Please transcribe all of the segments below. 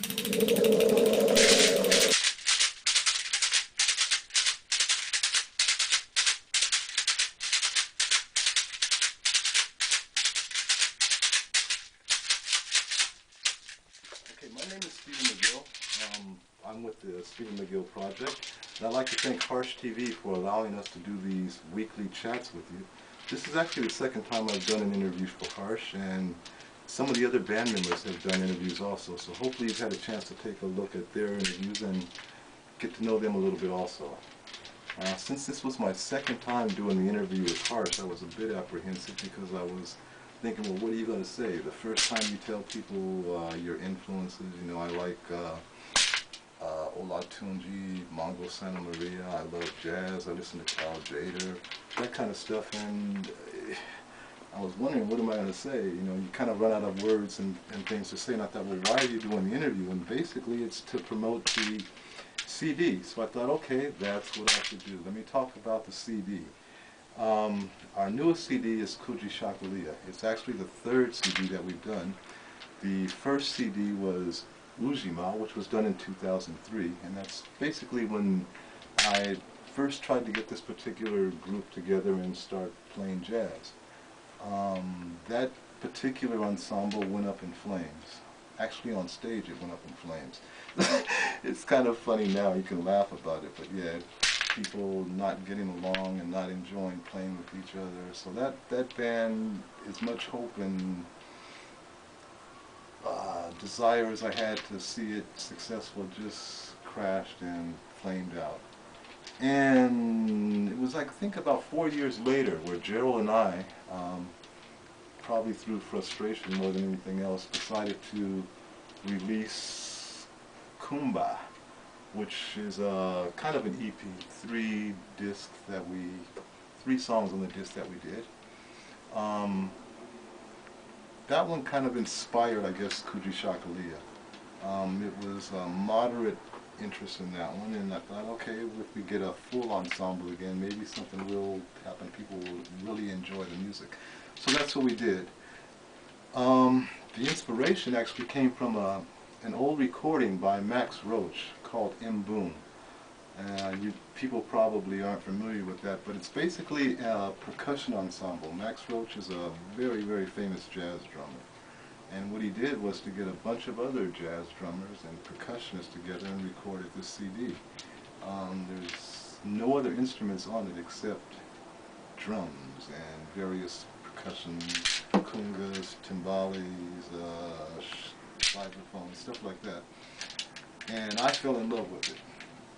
Okay, my name is McGill. I'm with the McGill Project, and I'd like to thank Harsh TV for allowing us to do these weekly chats with you. This is actually the second time I've done an interview for Harsh, and some of the other band members have done interviews also, so hopefully you've had a chance to take a look at their interviews and get to know them a little bit also. Since this was my second time doing the interview with Harsh, I was a bit apprehensive because I was thinking, well, what are you going to say? The first time you tell people your influences, you know, I like Olatunji, Mongo Santa Maria, I love jazz, I listen to Carl Jader, that kind of stuff, and I was wondering, what am I going to say? You know, you kind of run out of words and things to say, and I thought, well, why are you doing the interview? And basically it's to promote the CD. So I thought, okay, that's what I should do. Let me talk about the CD. Our newest CD is Kuji Shakalia. It's actually the third CD that we've done. The first CD was Ujima, which was done in 2003, and that's basically when I first tried to get this particular group together and start playing jazz. That particular ensemble went up in flames. Actually on stage it went up in flames. It's kind of funny now, you can laugh about it, but yeah, people not getting along and not enjoying playing with each other. So that band, as much hope and desires I had to see it successful, just crashed and flamed out. And it was, I think, about 4 years later where Gerald and I, probably through frustration more than anything else, decided to release Kumba, which is kind of an EP, three songs on the disc that we did. That one kind of inspired, I guess, Kuji Shakalia. It was a moderate interest in that one, and I thought, okay, if we get a full ensemble again, maybe something will happen. People will really enjoy the music. So that's what we did. The inspiration actually came from an old recording by Max Roach called M. Boom. People probably aren't familiar with that, but it's basically a percussion ensemble. Max Roach is a very, very famous jazz drummer. And what he did was to get a bunch of other jazz drummers and percussionists together and recorded this CD. There's no other instruments on it except drums and various percussion, congas, timbales, vibraphones, stuff like that. And I fell in love with it.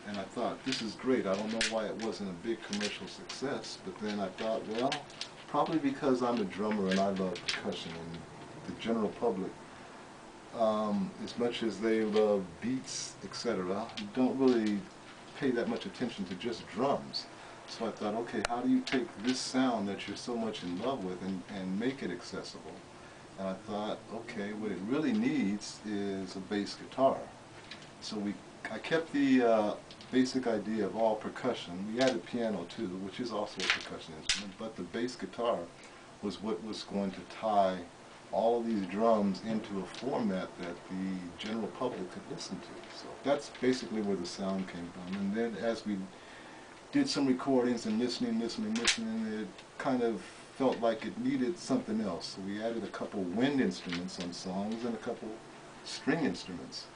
And I thought, this is great. I don't know why it wasn't a big commercial success, but then I thought, well, probably because I'm a drummer and I love percussion, and the general public, as much as they love beats, etc., don't really pay that much attention to just drums. So I thought, okay, how do you take this sound that you're so much in love with and make it accessible? And I thought, okay, what it really needs is a bass guitar. So I kept the basic idea of all percussion. We added piano too, which is also a percussion instrument, but the bass guitar was what was going to tie all of these drums into a format that the general public could listen to. So that's basically where the sound came from. And then as we did some recordings and listening, it kind of felt like it needed something else. So we added a couple wind instruments on songs and a couple string instruments.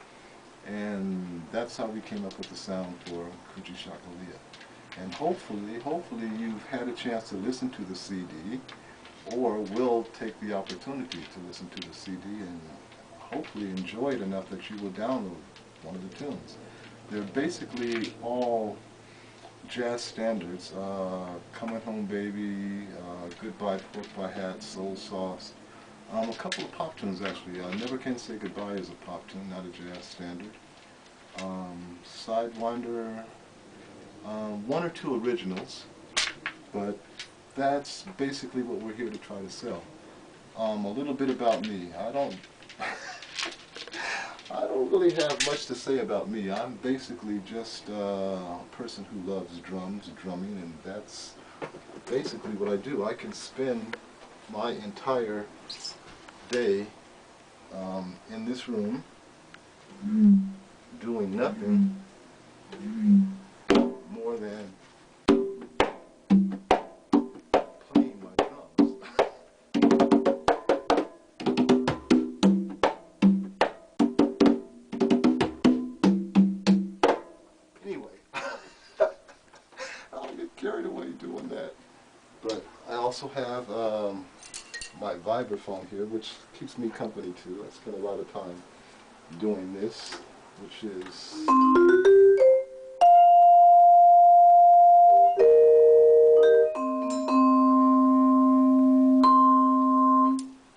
And that's how we came up with the sound for Kuji Shakalia. And hopefully you've had a chance to listen to the CD, or will take the opportunity to listen to the CD and hopefully enjoy it enough that you will download one of the tunes. They're basically all jazz standards, Coming Home Baby, Goodbye Pork Pie Hat, Soul Sauce. A couple of pop tunes actually. Never Can Say Goodbye is a pop tune, not a jazz standard. Sidewinder, one or two originals, but that's basically what we're here to try to sell. A little bit about me. I don't really have much to say about me. I'm basically just a person who loves drums, drumming, and that's basically what I do. I can spend my entire day in this room doing nothing more than playing my drums. Anyway, I'll get carried away doing that. But I also have my vibraphone here, which keeps me company too. I spend a lot of time doing this, which is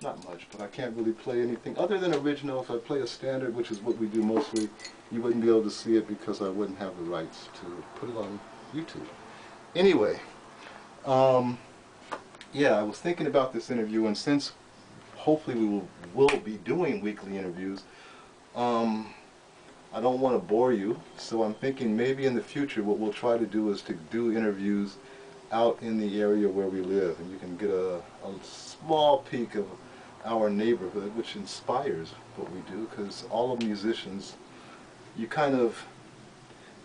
not much, but I can't really play anything other than original. If I play a standard, which is what we do mostly, you wouldn't be able to see it because I wouldn't have the rights to put it on YouTube. Anyway, yeah, I was thinking about this interview, and since hopefully we will be doing weekly interviews, I don't want to bore you, so I'm thinking maybe in the future what we'll try to do is to do interviews out in the area where we live, and you can get a small peek of our neighborhood, which inspires what we do, because all of musicians, you kind of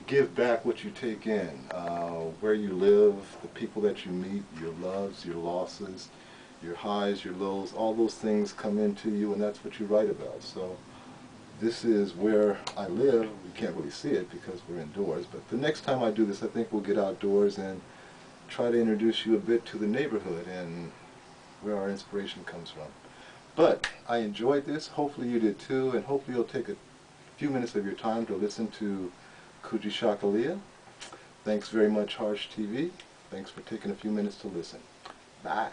give back what you take in, where you live, the people that you meet, your loves, your losses, your highs, your lows, all those things come into you, and that's what you write about. So this is where I live. We can't really see it because we're indoors, but the next time I do this, I think we'll get outdoors and try to introduce you a bit to the neighborhood and where our inspiration comes from. But I enjoyed this. Hopefully you did too, and hopefully you'll take a few minutes of your time to listen to Percusiionist. Thanks very much, Harsh TV. Thanks for taking a few minutes to listen. Bye.